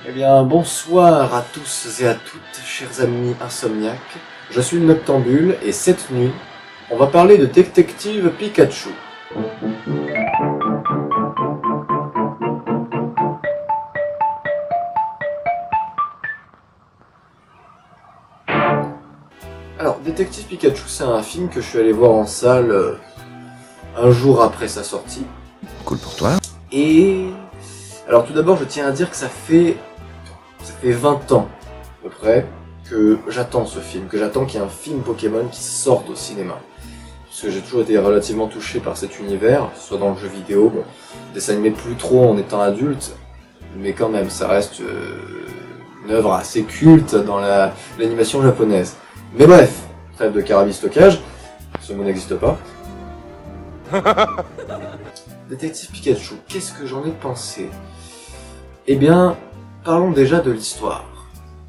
Eh bien, bonsoir à tous et à toutes, chers amis insomniaques. Je suis le Noctambule et cette nuit, on va parler de Détective Pikachu. Alors, Détective Pikachu, c'est un film que je suis allé voir en salle un jour après sa sortie. Cool pour toi. Et... alors tout d'abord, je tiens à dire que ça fait 20 ans, à peu près, que j'attends ce film, que j'attends qu'il y ait un film Pokémon qui sorte au cinéma. Parce que j'ai toujours été relativement touché par cet univers, soit dans le jeu vidéo, bon, dessin animé plus trop en étant adulte, mais quand même, ça reste une œuvre assez culte dans l'animation japonaise. Mais bref, trêve de carabistocage, ce mot n'existe pas. Détective Pikachu, qu'est-ce que j'en ai pensé? Eh bien, parlons déjà de l'histoire.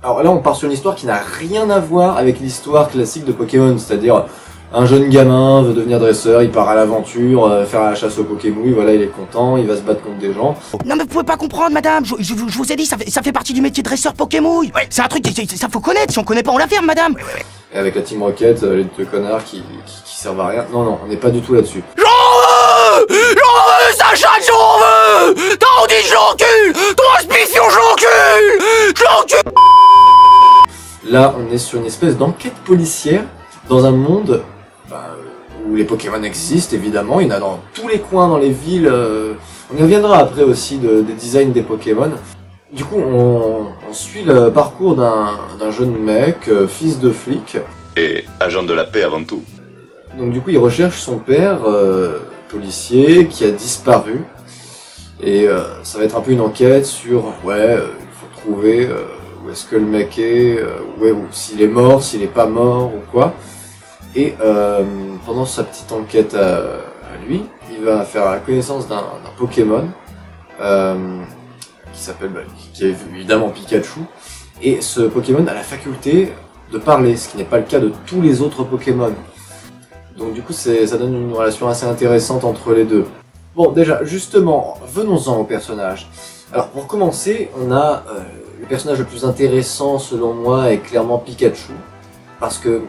Alors là, on part sur une histoire qui n'a rien à voir avec l'histoire classique de Pokémon, c'est-à-dire un jeune gamin veut devenir dresseur, il part à l'aventure, faire la chasse aux Pokémon, voilà, il est content, il va se battre contre des gens. Non mais vous pouvez pas comprendre madame, je vous ai dit, ça fait partie du métier de dresseur Pokémon. Ouais. C'est un truc, ça faut connaître, si on connaît pas on l'affirme madame. Et avec la Team Rocket, les deux connards qui servent à rien. Non, on n'est pas du tout là-dessus. J'en veux, Sacha, j'en veux. T'as dit je l'encule, transmission je l'encule. Là, on est sur une espèce d'enquête policière dans un monde où les Pokémon existent, évidemment. Il y en a dans tous les coins, dans les villes. On y reviendra après aussi des designs des Pokémon. Du coup, on suit le parcours d'un jeune mec, fils de flic. Et agent de la paix avant tout. Donc du coup, il recherche son père, policier, qui a disparu. Et ça va être un peu une enquête sur, il faut trouver où est-ce que le mec est, ou s'il est mort, s'il est pas mort, ou quoi. Et pendant sa petite enquête à lui, il va faire la connaissance d'un Pokémon, qui est évidemment Pikachu. Et ce Pokémon a la faculté de parler, ce qui n'est pas le cas de tous les autres Pokémon. Donc du coup, ça donne une relation assez intéressante entre les deux. Bon, déjà, justement, venons-en au personnage. Alors, pour commencer, on a le personnage le plus intéressant, selon moi, est clairement Pikachu. Parce que,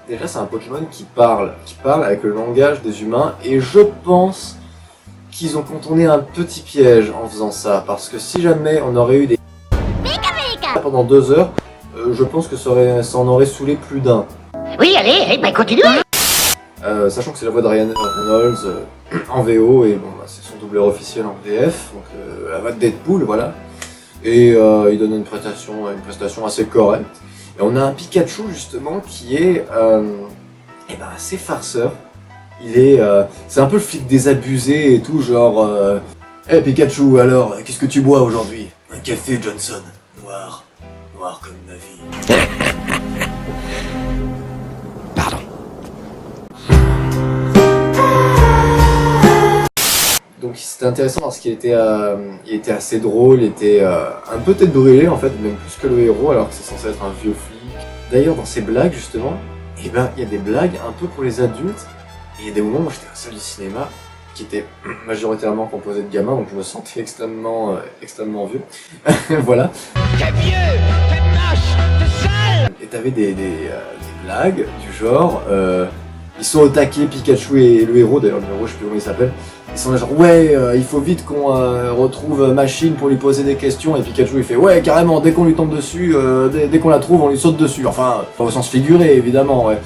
déjà, c'est un Pokémon qui parle avec le langage des humains, et je pense qu'ils ont contourné un petit piège en faisant ça. Parce que si jamais on aurait eu des pendant 2 heures, je pense que ça en aurait saoulé plus d'un. Oui, allez, continue. Sachant que c'est la voix de Ryan Reynolds en VO et c'est son doubleur officiel en VF, donc la voix de Deadpool, voilà. Et il donne une prestation assez correcte. Et on a un Pikachu justement qui est assez farceur. C'est un peu le flic désabusé et tout, genre hey Pikachu, alors qu'est-ce que tu bois aujourd'hui? Un café Johnson, noir comme ma vie. Pardon. Donc c'était intéressant parce qu'il était assez drôle, il était un peu tête brûlée en fait, même plus que le héros alors que c'est censé être un vieux flic. D'ailleurs dans ces blagues justement, il y a des blagues un peu pour les adultes, et il y a des moments où j'étais à la salle du cinéma qui était majoritairement composé de gamins, donc je me sentais extrêmement vieux. Voilà. T'es vieux, t'es moche, t'es sale. Et t'avais des blagues du genre, ils sont au taquet, Pikachu et le héros, d'ailleurs le héros je sais plus comment il s'appelle, ils sont là genre il faut vite qu'on retrouve Machine pour lui poser des questions, et Pikachu il fait ouais carrément, dès qu'on lui tombe dessus, dès qu'on la trouve on lui saute dessus, enfin pas au sens figuré évidemment, ouais.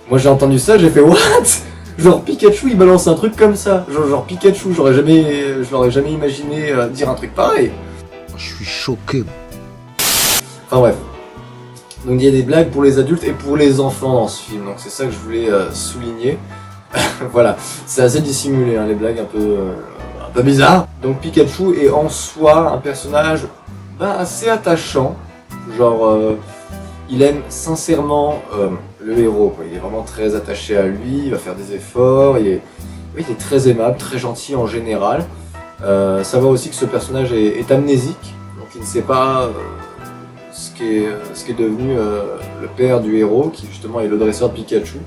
Moi j'ai entendu ça, j'ai fait what? Genre Pikachu il balance un truc comme ça, genre Pikachu, je l'aurais jamais imaginé dire un truc pareil. Je suis choqué. Enfin bref. Donc il y a des blagues pour les adultes et pour les enfants dans ce film, donc c'est ça que je voulais souligner. Voilà, c'est assez dissimulé, hein, les blagues un peu bizarres. Donc Pikachu est en soi un personnage assez attachant, genre il aime sincèrement le héros, quoi. Il est vraiment très attaché à lui, il va faire des efforts, il est très aimable, très gentil en général. Ça va aussi que ce personnage est amnésique, donc il ne sait pas ce qui est devenu le père du héros, qui justement est le dresseur de Pikachu,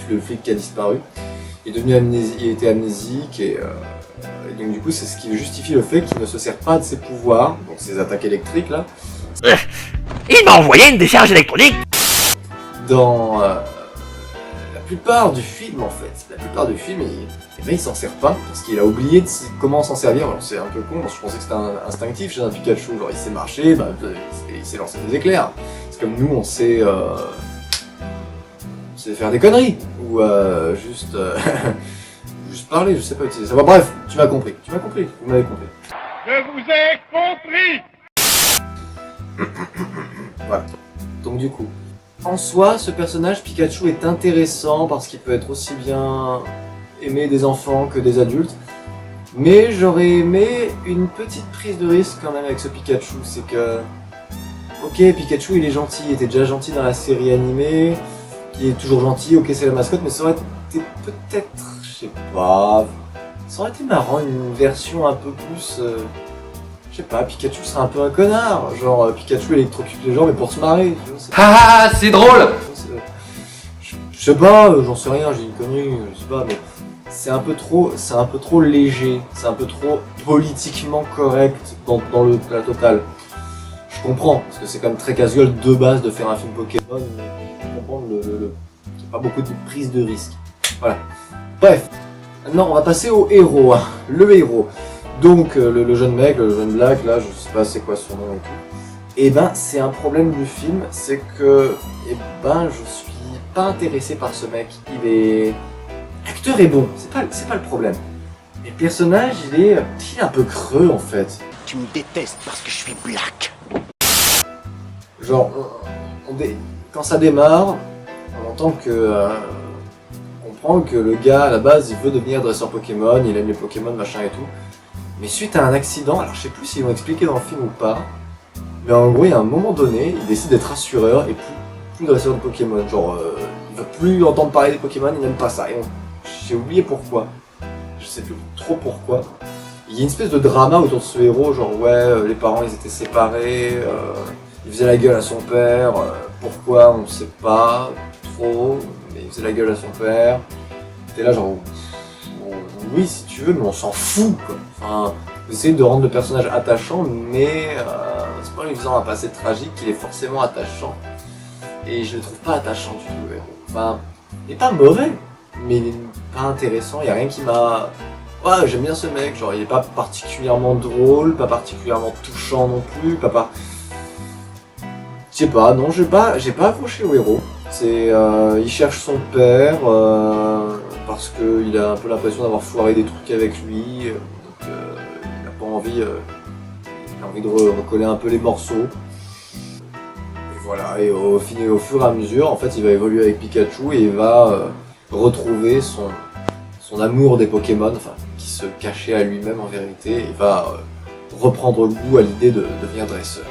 le flic qui a disparu. Il est devenu il était amnésique et Et donc du coup c'est ce qui justifie le fait qu'il ne se sert pas de ses pouvoirs, donc ses attaques électriques là. Il m'a envoyé une décharge électronique. Dans la plupart du film en fait, il s'en sert pas parce qu'il a oublié comment s'en servir. Alors c'est un peu con, je pensais que c'était instinctif chez un Pikachu, genre il sait marcher, il sait lancer des éclairs. C'est comme nous on sait faire des conneries ou juste parler, je sais pas utiliser ça. Bon, bref, tu m'as compris, vous m'avez compris. Je vous ai compris. Voilà. Donc du coup, en soi, ce personnage Pikachu est intéressant parce qu'il peut être aussi bien aimé des enfants que des adultes. Mais j'aurais aimé une petite prise de risque quand même avec ce Pikachu. C'est que, ok, Pikachu il est gentil, il était déjà gentil dans la série animée, il est toujours gentil, ok c'est la mascotte, mais ça aurait été peut-être, je sais pas, ça aurait été marrant une version un peu plus... je sais pas, Pikachu serait un peu un connard, genre Pikachu électrocute les gens mais pour se marrer, tu vois, Ah, c'est drôle. je sais pas, j'en sais rien, j'ai une connerie, je sais pas, mais c'est un peu trop léger, c'est un peu trop politiquement correct dans la totale. Je comprends, parce que c'est quand même très casual de base de faire un film Pokémon, mais je comprends qu'il n'y a pas beaucoup de prise de risque. Voilà. Bref, maintenant on va passer au héros, hein. Le héros. Donc le jeune mec, le jeune black, là, je sais pas c'est quoi son nom et tout. Et ben c'est un problème du film, c'est que je suis pas intéressé par ce mec. L'acteur est bon, c'est pas le problème. Mais le personnage il est un peu creux en fait. Tu me détestes parce que je suis black. Genre quand ça démarre, on entend que on comprend que le gars à la base il veut devenir dresseur Pokémon, il aime les Pokémon machin et tout. Mais suite à un accident, alors je sais plus s'ils l'ont expliqué dans le film ou pas, mais en gros, il y a un moment donné, il décide d'être rassureur et plus dresseur de Pokémon. Genre, il veut plus entendre parler des Pokémon, il n'aime pas ça. Et j'ai oublié pourquoi. Je sais plus trop pourquoi. Il y a une espèce de drama autour de ce héros, genre ouais, les parents ils étaient séparés, il faisait la gueule à son père, pourquoi on sait pas trop, mais il faisait la gueule à son père. T'es là genre... Oui, si tu veux, mais on s'en fout, quoi. Enfin, vous essayez de rendre le personnage attachant, mais c'est pas en lui faisant un passé tragique qu'il est forcément attachant. Et je le trouve pas attachant du tout, le héros. Enfin, il est pas mauvais, mais il est pas intéressant, il y a rien qui m'a... Ouais, j'aime bien ce mec, genre il est pas particulièrement drôle, pas particulièrement touchant non plus, Je sais pas, non, j'ai pas accroché au héros. C'est, il cherche son père, parce qu'il a un peu l'impression d'avoir foiré des trucs avec lui, donc il a pas envie, il a envie de recoller un peu les morceaux. Et voilà, et au fur et à mesure, en fait, il va évoluer avec Pikachu et il va retrouver son amour des Pokémon, enfin, qui se cachait à lui-même en vérité, et il va reprendre goût à l'idée de devenir dresseur.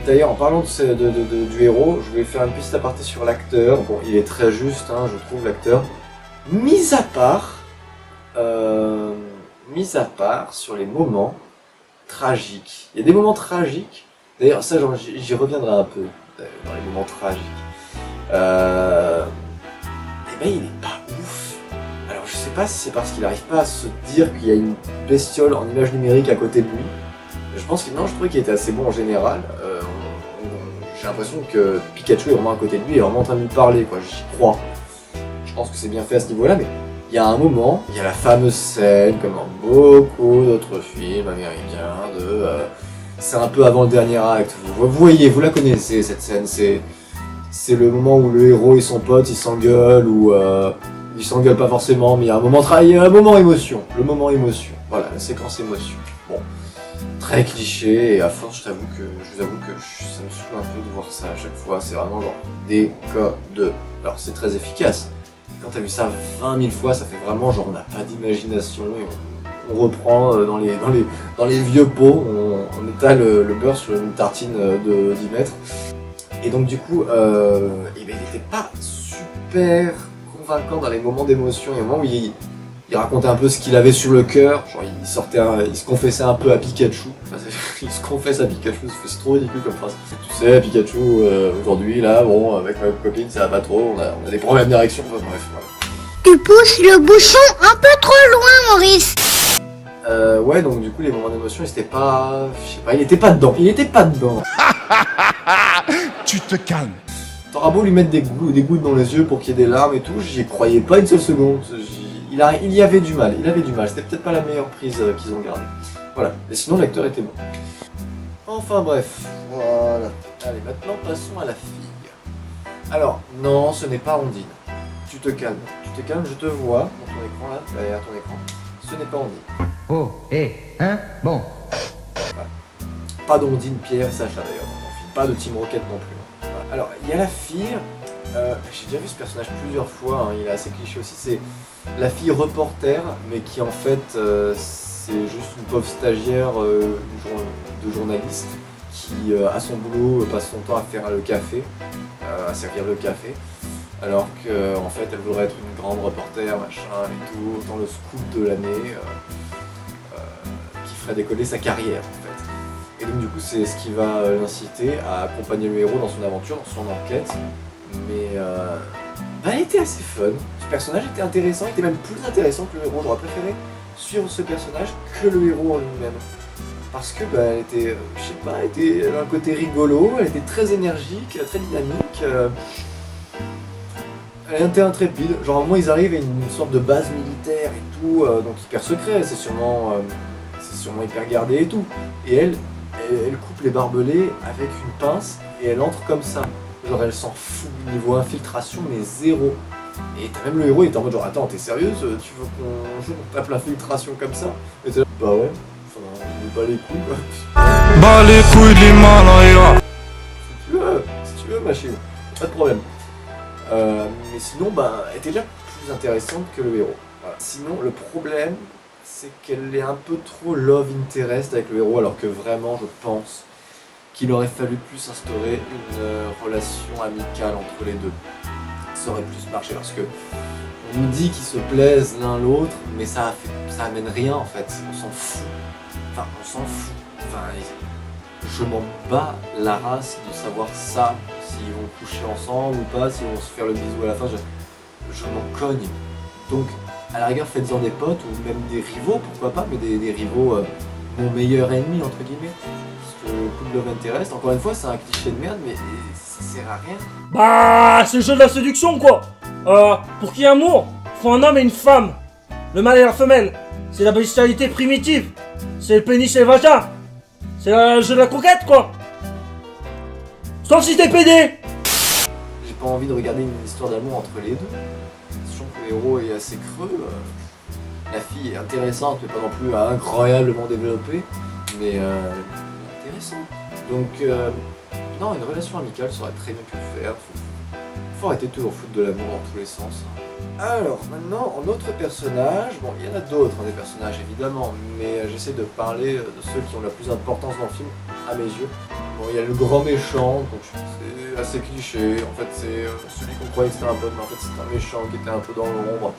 D'ailleurs, en parlant du héros, je voulais faire une petite aparté sur l'acteur. Bon, il est très juste, hein, je trouve, l'acteur. Mis à part sur les moments tragiques. Il y a des moments tragiques. D'ailleurs, ça, j'y reviendrai un peu dans les moments tragiques. Eh ben, il est pas ouf. Alors, je sais pas si c'est parce qu'il n'arrive pas à se dire qu'il y a une bestiole en image numérique à côté de lui. Je pense que non, je trouvais qu'il était assez bon en général. J'ai l'impression que Pikachu est vraiment à côté de lui, il est vraiment en train de lui parler, quoi. J'y crois. Je pense que c'est bien fait à ce niveau-là, mais il y a un moment, il y a la fameuse scène, comme dans beaucoup d'autres films américains, c'est un peu avant le dernier acte. Vous voyez, vous la connaissez cette scène. C'est le moment où le héros et son pote ils s'engueulent ou ils s'engueulent pas forcément, mais il y a un moment émotion. Le moment émotion. Voilà, la séquence émotion. Bon. Très cliché, et à force, je vous avoue que ça me saoule un peu de voir ça à chaque fois, c'est vraiment genre des codes. Alors c'est très efficace, quand t'as vu ça 20 000 fois, ça fait vraiment genre on n'a pas d'imagination, et on reprend dans les vieux pots, on étale le beurre sur une tartine de 10 mètres. Et donc du coup, il n'était pas super convaincant dans les moments d'émotion, il y a un moment où il racontait un peu ce qu'il avait sur le cœur, genre il se confessait un peu à Pikachu. Enfin, il se confesse à Pikachu, c'est trop ridicule comme phrase. Tu sais, Pikachu, aujourd'hui, là, bon, avec ma copine, ça va pas trop, on a des problèmes d'érection, enfin, bref, voilà. Tu pousses le bouchon un peu trop loin, Maurice. Ouais, donc du coup, les moments d'émotion, ils étaient pas... Je sais pas, il était pas dedans. Il était pas dedans. Tu te calmes. T'auras beau lui mettre des gouttes dans les yeux pour qu'il y ait des larmes et tout, j'y croyais pas une seule seconde. Il y avait du mal, C'était peut-être pas la meilleure prise qu'ils ont gardée. Voilà. Et sinon, l'acteur était bon. Enfin bref, voilà. Allez, maintenant, passons à la fille. Alors, non, ce n'est pas Ondine. Tu te calmes, je te vois dans ton écran là, derrière ton écran. Ce n'est pas Ondine. Oh, hein, bon. Voilà. Pas d'Ondine, Pierre et Sacha d'ailleurs dans mon film. Pas de Team Rocket non plus. Voilà. Alors, il y a la fille. J'ai déjà vu ce personnage plusieurs fois, hein, il est assez cliché aussi. C'est la fille reporter, mais qui en fait, c'est juste une pauvre stagiaire de journaliste qui, à son boulot, passe son temps à faire le café, à servir le café. Alors qu'en fait, elle voudrait être une grande reporter, machin et tout, autant le scoop de l'année qui ferait décoller sa carrière en fait. Et donc du coup, c'est ce qui va l'inciter à accompagner le héros dans son aventure, dans son enquête. Mais elle était assez fun. Ce personnage était intéressant, il était même plus intéressant que le héros. J'aurais préféré suivre ce personnage que le héros en lui-même. Parce que elle était, je sais pas, elle avait un côté rigolo, elle était très énergique, très dynamique. Elle était intrépide. Genre, à un moment, ils arrivent à une sorte de base militaire et tout, donc hyper secret, c'est sûrement hyper gardé et tout. Et elle coupe les barbelés avec une pince et elle entre comme ça. Genre, elle s'en fout. Niveau infiltration, mais zéro. Et t'as même le héros, il était en mode genre, attends, t'es sérieuse? Tu veux qu'on tape l'infiltration comme ça? Et t'es là, bah ouais, enfin, on met pas les couilles, quoi. Bas les couilles de l'Himalaya. Si tu veux, machine, pas de problème. Mais sinon, elle était déjà plus intéressante que le héros. Voilà. Sinon, le problème, c'est qu'elle est un peu trop love interest avec le héros, alors que vraiment, je pense qu'il aurait fallu plus instaurer une relation amicale entre les deux. Ça aurait plus marché parce que on nous dit qu'ils se plaisent l'un l'autre, mais ça amène rien en fait. On s'en fout. Enfin, on s'en fout. Enfin, je m'en bats la race de savoir ça, s'ils vont coucher ensemble ou pas, s'ils vont se faire le bisou à la fin, je m'en cogne. Donc, à la rigueur, faites-en des potes ou même des rivaux, pourquoi pas, mais des rivaux, mon meilleur ennemi, entre guillemets. Parce que le couple love interest, encore une fois, c'est un cliché de merde, mais ça sert à rien. Bah, c'est le jeu de la séduction, quoi. Pour qu'il y ait amour, faut un homme et une femme. Le mâle et la femelle, c'est la bestialité primitive. C'est le pénis et le vagin. C'est le jeu de la conquête, quoi. Sauf si t'es pédé. J'ai pas envie de regarder une histoire d'amour entre les deux. Sachant que le héros est assez creux. La fille est intéressante, mais pas non plus incroyablement développée. Mais intéressante. Donc, non, une relation amicale, ça aurait très bien pu le faire. Faut arrêter de toujours foutre de l'amour dans tous les sens. Alors, maintenant, en autre personnage, bon, il y en a d'autres, des personnages évidemment, mais j'essaie de parler de ceux qui ont la plus d'importance dans le film, à mes yeux. Bon, il y a le grand méchant, donc c'est assez cliché, en fait c'est celui qu'on croyait que c'était un bon, mais en fait c'est un méchant qui était un peu dans l'ombre.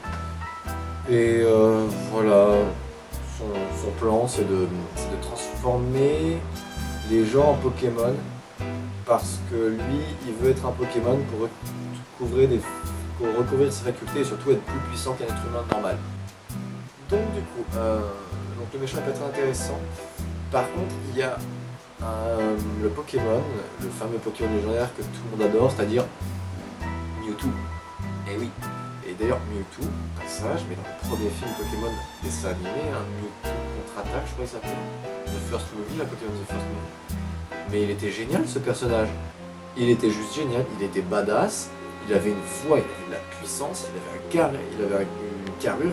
Et voilà, son plan c'est de transformer les gens en Pokémon, parce que lui, il veut être un Pokémon pour recouvrir ses facultés et surtout être plus puissant qu'un être humain normal. Donc du coup, le méchant peut être intéressant. Par contre, il y a le Pokémon, le fameux Pokémon légendaire que tout le monde adore, c'est-à-dire Mewtwo. Et oui. Et d'ailleurs, Mewtwo, passage, mais dans le premier film Pokémon dessin animé, Mewtwo contre-attaque, je crois qu'il s'appelle. The First Movie, la Pokémon The First Movie. Mais il était génial ce personnage. Il était juste génial, il était badass, il avait une voix, il avait de la puissance, il avait une carrure,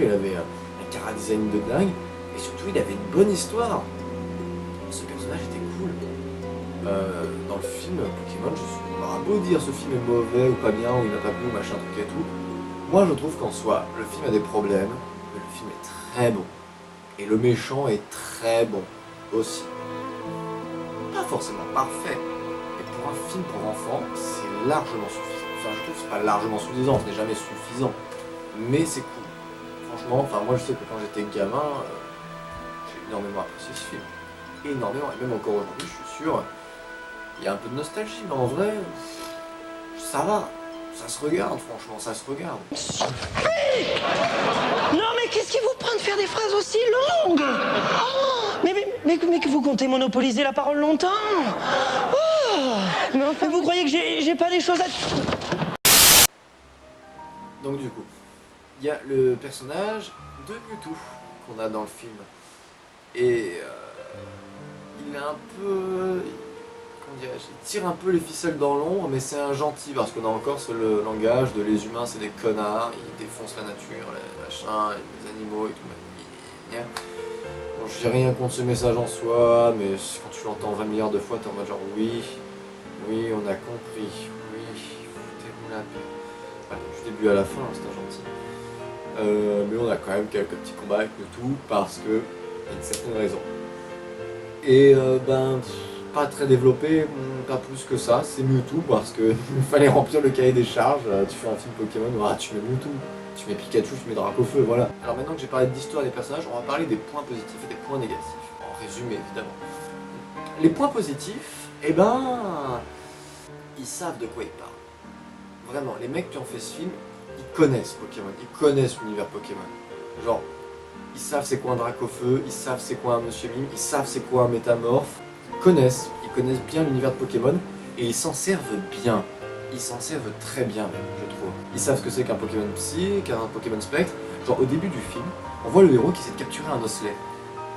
il avait un chara-design de dingue, et surtout il avait une bonne histoire. Ce personnage était cool. Dans le film Pokémon, on aura beau dire ce film est mauvais ou pas bien, ou il n'a pas plu, ou machin truc et tout. Moi je trouve qu'en soi, le film a des problèmes, mais le film est très bon. Et le méchant est très bon aussi. Pas forcément parfait, mais pour un film pour enfants, c'est largement suffisant. Enfin, je trouve que c'est pas largement suffisant, ce n'est jamais suffisant, mais c'est cool. Franchement, moi je sais que quand j'étais gamin, j'ai énormément apprécié ce film. Énormément, et même encore aujourd'hui, je suis sûr, il y a un peu de nostalgie, mais en vrai, ça va. Ça se regarde, franchement, ça se regarde. Non mais mais qu'est-ce qui vous prend de faire des phrases aussi longues? Oh, mais que vous comptez monopoliser la parole longtemps? Oh, mais enfin, vous croyez que j'ai pas des choses à... Donc du coup, il y a le personnage de Mewtwo qu'on a dans le film. Et il est un peu... Comment dirais-je? Il tire un peu les ficelles dans l'ombre, mais c'est un gentil, parce qu'on a encore le langage de les humains c'est des connards, ils défoncent la nature, les machins, les animaux et tout. Bon, j'ai rien contre ce message en soi, mais quand tu l'entends 20 milliards de fois, t'es en mode genre oui, on a compris, oui, foutez-vous la paix. Enfin, du début à la fin, c'est un gentil. Mais on a quand même quelques petits combats avec Mewtwo, parce que il y a une certaine raison. Et pas très développé, pas plus que ça, c'est Mewtwo parce que il fallait remplir le cahier des charges, tu fais un film Pokémon, tu mets Mewtwo, tu mets Pikachu, tu mets Dracofeu, voilà. Alors maintenant que j'ai parlé de l'histoire des personnages, on va parler des points positifs et des points négatifs, en résumé évidemment. Les points positifs, ils savent de quoi ils parlent. Vraiment, les mecs qui ont fait ce film, ils connaissent Pokémon, ils connaissent l'univers Pokémon. Genre, ils savent c'est quoi un Dracofeu, ils savent c'est quoi un Monsieur Mime, ils savent c'est quoi un Métamorphe. Ils connaissent bien l'univers de Pokémon et ils s'en servent bien. Ils s'en servent très bien même, je trouve. Ils savent ce que c'est qu'un Pokémon Psy, qu'un Pokémon Spectre. Genre au début du film, on voit le héros qui essaie de capturer un Osley.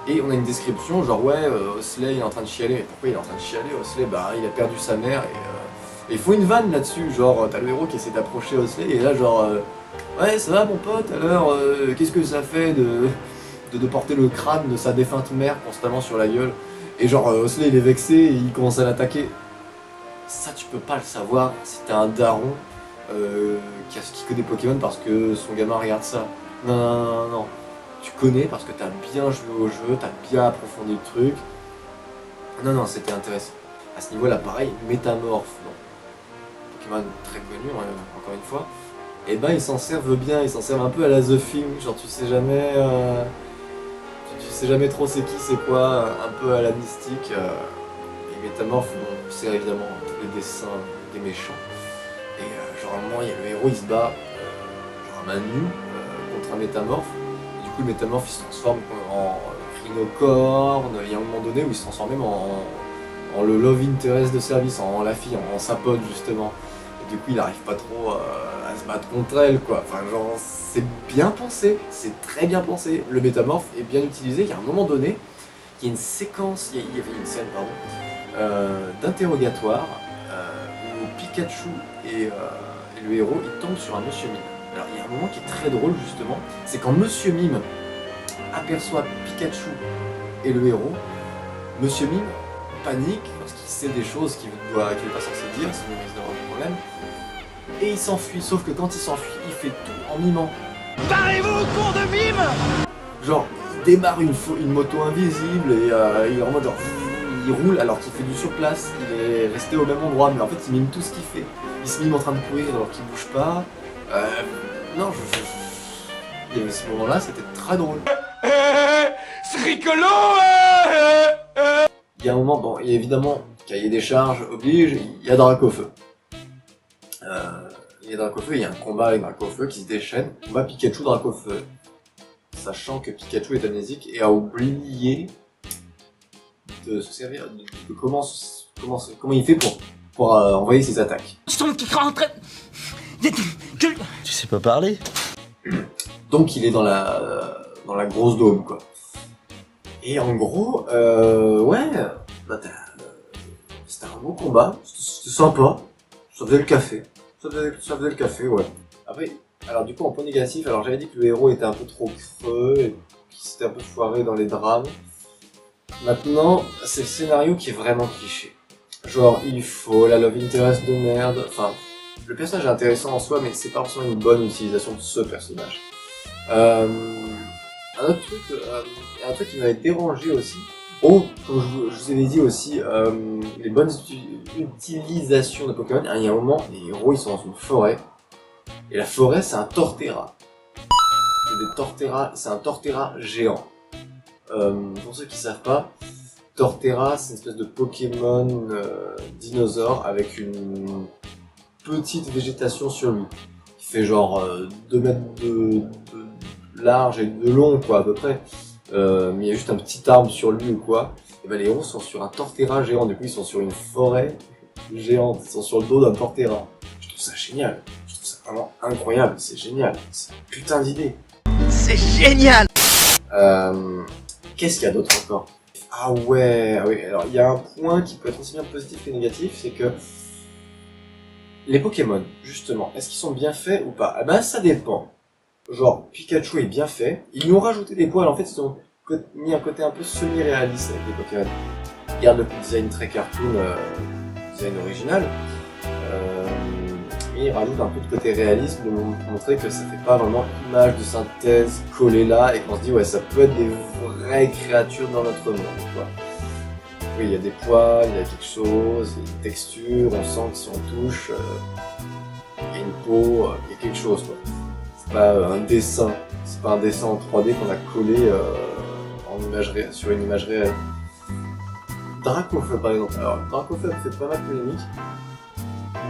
Et on a une description genre ouais, Osley il est en train de chialer. Mais pourquoi il est en train de chialer Osley? Il a perdu sa mère et il faut une vanne là-dessus. Genre t'as le héros qui essaie d'approcher Osley et là genre ouais ça va mon pote alors qu'est-ce que ça fait de porter le crâne de sa défunte mère constamment sur la gueule? Et genre Osley il est vexé et il commence à l'attaquer. Ça tu peux pas le savoir si t'es un daron qui connaît Pokémon parce que son gamin regarde ça. Non. Tu connais parce que t'as bien joué au jeu, t'as bien approfondi le truc. Non, c'était intéressant. À ce niveau-là, pareil, Métamorphe, bon. Pokémon très connu, encore une fois. Et ils s'en servent bien, ils s'en servent un peu à la The Thing, genre tu sais jamais... Tu sais jamais trop c'est qui, c'est quoi, un peu à la mystique. Et Métamorphe, on sert évidemment tous les dessins des méchants. Et genre à un moment, il y a le héros, il se bat genre à main nue contre un Métamorphe. Et du coup, le Métamorphe, il se transforme en rhinocorne. Il y a un moment donné où il se transforme même en le love interest de service, en la fille, en sa pote justement. Et du coup, il arrive pas trop à se battre contre elle, quoi. Enfin, genre, c'est bien pensé, c'est très bien pensé. Le Métamorphe est bien utilisé. Il y a un moment donné, il y a une séquence, il y avait une scène, d'interrogatoire où Pikachu et le héros, ils tombent sur un Monsieur Mime. Alors, il y a un moment qui est très drôle, justement, c'est quand Monsieur Mime aperçoit Pikachu et le héros, Monsieur Mime panique parce qu'il sait des choses qu'il n'est pas censé dire, sinon il risque d'avoir des problèmes. Et il s'enfuit, sauf que quand il s'enfuit, il fait tout en mimant. Parlez-vous au cours de mime? Genre, il démarre une moto invisible et il est en mode genre, il roule alors qu'il fait du surplace, il est resté au même endroit, mais en fait il mime tout ce qu'il fait. Il se mime en train de courir alors qu'il bouge pas. Non, il y avait ce moment-là, c'était très drôle. C'est rigolo. Il y a un moment, bon, et évidemment, cahier des charges oblige, il y a Dracofeu. Il y a Dracofeu, il y a un combat avec Dracofeu qui se déchaîne. Combat Pikachu-Dracofeu. Sachant que Pikachu est amnésique et a oublié de se servir de comment il fait pour envoyer ses attaques. Tu sais pas parler? Donc il est dans la grosse dôme, quoi. Et en gros, c'était un beau combat, c'était sympa, ça faisait le café. Ça faisait le café, ouais. Après, alors du coup en point négatif, alors j'avais dit que le héros était un peu trop creux et qu'il s'était un peu foiré dans les drames. Maintenant, c'est le scénario qui est vraiment cliché. Genre, il faut la love interest de merde, enfin, le personnage est intéressant en soi, mais c'est pas forcément une bonne utilisation de ce personnage. Un truc qui m'avait dérangé aussi, comme je vous avais dit aussi, les bonnes utilisations de Pokémon, il y a un moment, les héros ils sont dans une forêt, et la forêt c'est un Torterra. C'est un Torterra géant. Pour ceux qui savent pas, Torterra c'est une espèce de Pokémon dinosaure avec une petite végétation sur lui. Il fait genre 2 mètres de large et de long, quoi, à peu près. Mais il y a juste un petit arbre sur lui ou quoi. Et ben les héros sont sur un Torterra géant, du coup ils sont sur une forêt géante, ils sont sur le dos d'un Torterra. Je trouve ça génial, je trouve ça vraiment incroyable, c'est génial, c'est une putain d'idée. C'est génial. Qu'est-ce qu'il y a d'autre encore? Ah ouais, alors il y a un point qui peut être aussi bien positif que négatif, c'est que les Pokémon, justement, est-ce qu'ils sont bien faits ou pas? Ah ben ça dépend. Genre, Pikachu est bien fait, ils lui ont rajouté des poils, en fait ils ont mis un côté un peu semi-réaliste avec les Pokémon. Ils gardent le design très cartoon, design original, mais ils rajoutent un peu de côté réalisme, de montrer que ça fait pas vraiment image de synthèse collée là, et qu'on se dit ouais ça peut être des vraies créatures dans notre monde, quoi. Oui, il y a des poils, il y a quelque chose, il y a une texture, on sent que si on touche, il y a une peau, il y a quelque chose, quoi. C'est pas un dessin, c'est pas un dessin en 3D qu'on a collé sur une image réelle. Dracofeu par exemple. Alors Dracofeu fait pas mal de polémique.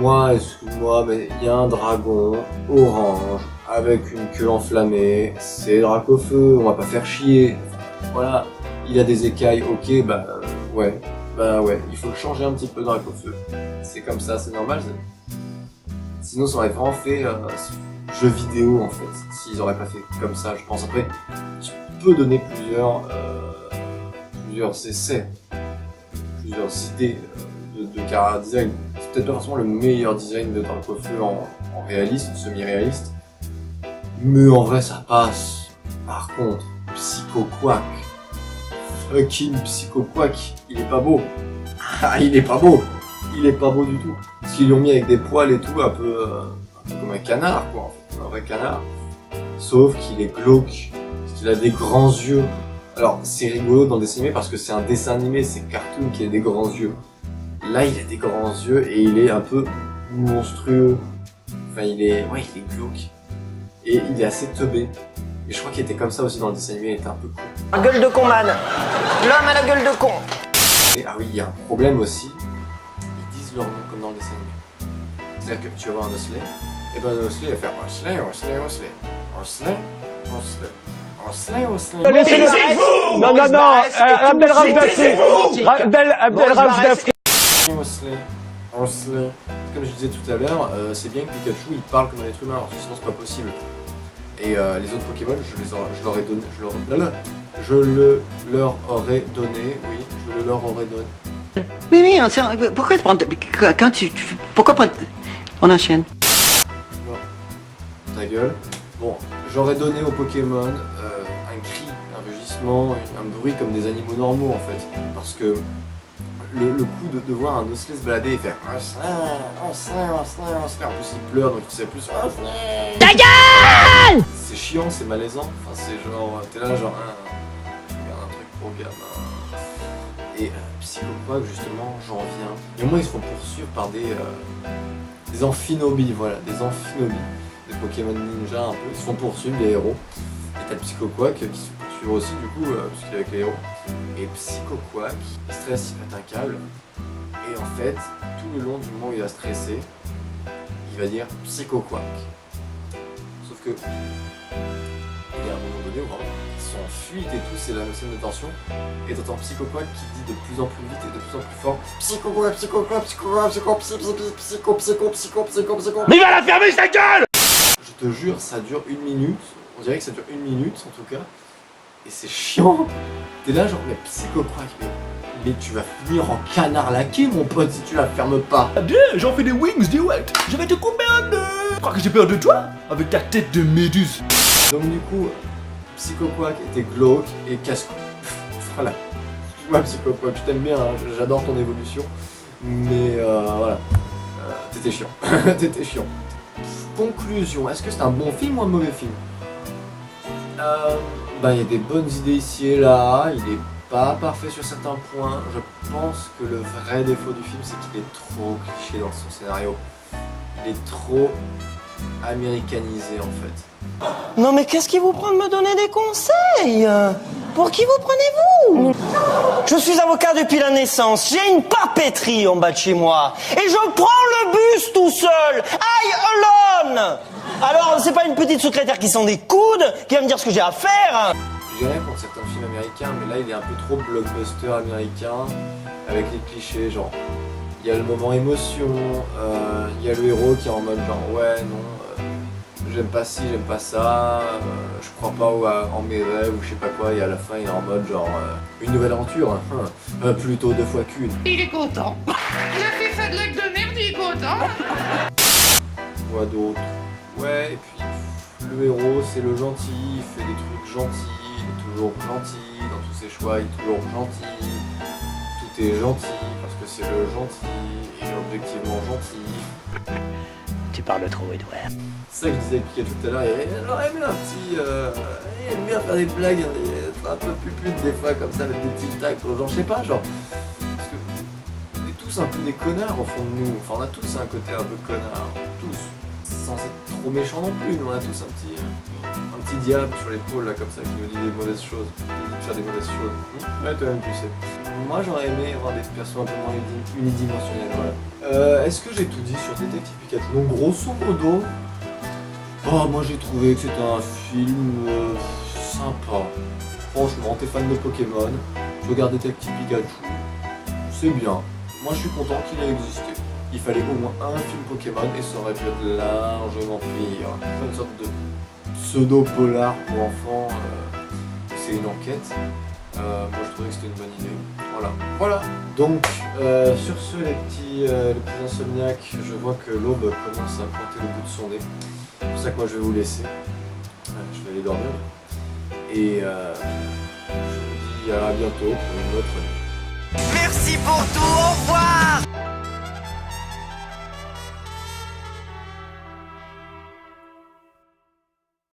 Moi, excuse-moi, mais il y a un dragon orange avec une queue enflammée. C'est Dracofeu, on va pas faire chier. Voilà, il a des écailles, ok, bah ouais, il faut le changer un petit peu Dracofeu. C'est comme ça, c'est normal. Sinon, ça aurait vraiment fait jeu vidéo en fait, s'ils auraient pas fait comme ça, je pense. Après, tu peux donner plusieurs essais, plusieurs idées de chara design. C'est peut-être pas forcément le meilleur design de Dracofeu en réaliste, semi-réaliste, mais en vrai ça passe. Par contre, Psycho Quack, fucking Psycho Quack, il est pas beau. Il est pas beau du tout. Parce qu'ils l'ont mis avec des poils et tout, un peu comme un canard, quoi, en fait, un vrai canard. Sauf qu'il est glauque, parce qu'il a des grands yeux. Alors, c'est rigolo dans le dessin animé parce que c'est un dessin animé, c'est cartoon qui a des grands yeux. Là, il a des grands yeux et il est un peu monstrueux. Enfin, il est glauque. Et il est assez teubé. Et je crois qu'il était comme ça aussi dans le dessin animé, il était un peu con. La gueule de con, man. L'homme à la gueule de con. Et ah oui, il y a un problème aussi. Ils disent leur nom comme dans le dessin animé. C'est-à-dire que tu vas voir un Osley, et ben Osley il va faire Osley. Non, Abdel Ramsdafri. Osley. Comme je disais tout à l'heure, c'est bien que Pikachu il parle comme un être humain, alors sinon c'est pas possible. Et les autres Pokémon, je leur aurais donné, Oui, pourquoi on enchaîne? Ta gueule. Bon, j'aurais donné aux Pokémon un cri, un rugissement, un bruit comme des animaux normaux en fait. Parce que le coup de voir un Osley se balader et faire Osley, en plus il pleure donc c'est plus Ta gueule! C'est chiant, c'est malaisant, enfin c'est genre, t'es là genre regarde un truc pour gamin. Et Psycho Quack justement, j'en viens. Et au moins ils se font poursuivre par des amphinobies, voilà, des amphinobies. Des Pokémon ninja un peu, ils se font poursuivre les héros. Et t'as Psycho Quack qui se poursuit aussi du coup, parce qu'il est avec les héros. Et Psycho Quack, il stresse, il pète un câble. Et en fait, tout le long du moment où il va stresser, il va dire Psycho Quack. Sauf que, il y a un moment donné où vraiment, ils sont en fuite et tout, c'est la scène de tension. Et t'entends Psycho Quack qui dit de plus en plus vite et de plus en plus fort Psycho Quack, Psycho Quack, Psycho Quack, Psycho. Mais il va la fermer sa gueule! Je te jure, ça dure 1 minute. On dirait que ça dure 1 minute en tout cas. Et c'est chiant. T'es là genre, mais Psycho Quack, mais tu vas finir en canard laqué mon pote si tu la fermes pas. Bien, j'en fais des wings, direct. Je vais te couper en deux. Tu crois que j'ai peur de toi? Avec ta tête de méduse. Donc du coup, Psycho Quack était glauque et casse-cou. Voilà. Excuse-moi Psycho Quack, je t'aime bien, hein, j'adore ton évolution. Mais voilà. T'étais chiant. T'étais chiant. Conclusion, est-ce que c'est un bon film ou un mauvais film? Il y a des bonnes idées ici et là, il est pas parfait sur certains points. Je pense que le vrai défaut du film, c'est qu'il est trop cliché dans son scénario. Il est trop américanisé en fait. Non mais qu'est-ce qui vous prend de me donner des conseils? Pour qui vous prenez-vous? Je suis avocat depuis la naissance, j'ai une papeterie en bas de chez moi. Et je prends le bus tout seul, I alone. Alors, c'est pas une petite secrétaire qui sent des coudes qui va me dire ce que j'ai à faire. J'ai rien contre certains films américains, mais là il est un peu trop blockbuster américain, avec les clichés, genre, il y a le moment émotion, il y a le héros qui est en mode genre, ouais, non, j'aime pas ci, j'aime pas ça, je crois pas en mes rêves ou je sais pas quoi, et à la fin il est en mode genre, une nouvelle aventure, hein, plutôt 2 fois qu'une. Il est content. Il a fait ça de l'acte de merde, il est content. Quoi d'autre? Ouais, et puis le héros c'est le gentil, il fait des trucs gentils. Toujours gentil, dans tous ses choix, il est toujours gentil, tout est gentil, parce que c'est le gentil, et objectivement gentil. Tu parles trop, Edouard. C'est ça que je disais avec Pikachu tout à l'heure, il aurait aimé un petit... il aime bien faire des blagues, être un peu pupute des fois, comme ça, avec des petits tacs aux gens, je sais pas, genre... Parce que on est tous un peu des connards au fond de nous, enfin on a tous un côté un peu connard, tous. Sans être trop méchant non plus, mais on a tous un petit diable sur l'épaule là comme ça qui nous dit des mauvaises choses, qui nous dit de faire des mauvaises choses. Ouais, toi-même tu sais. Moi j'aurais aimé avoir des persos un peu moins unidimensionnels, voilà. Est-ce que j'ai tout dit sur Détective Pikachu? Donc grosso modo, moi j'ai trouvé que c'était un film sympa. Franchement, t'es fan de Pokémon, tu regardes Détective Pikachu, c'est bien. Moi je suis content qu'il ait existé. Il fallait au moins un film Pokémon et ça aurait pu être largement pire. Une sorte de pseudo-polar pour enfants, c'est une enquête. Moi je trouvais que c'était une bonne idée. Voilà. Donc sur ce les petits insomniaques, je vois que l'aube commence à pointer le bout de son nez. C'est pour ça que moi je vais vous laisser. Je vais aller dormir. Et je vous dis à bientôt pour une autre nuit. Merci pour tout, au revoir.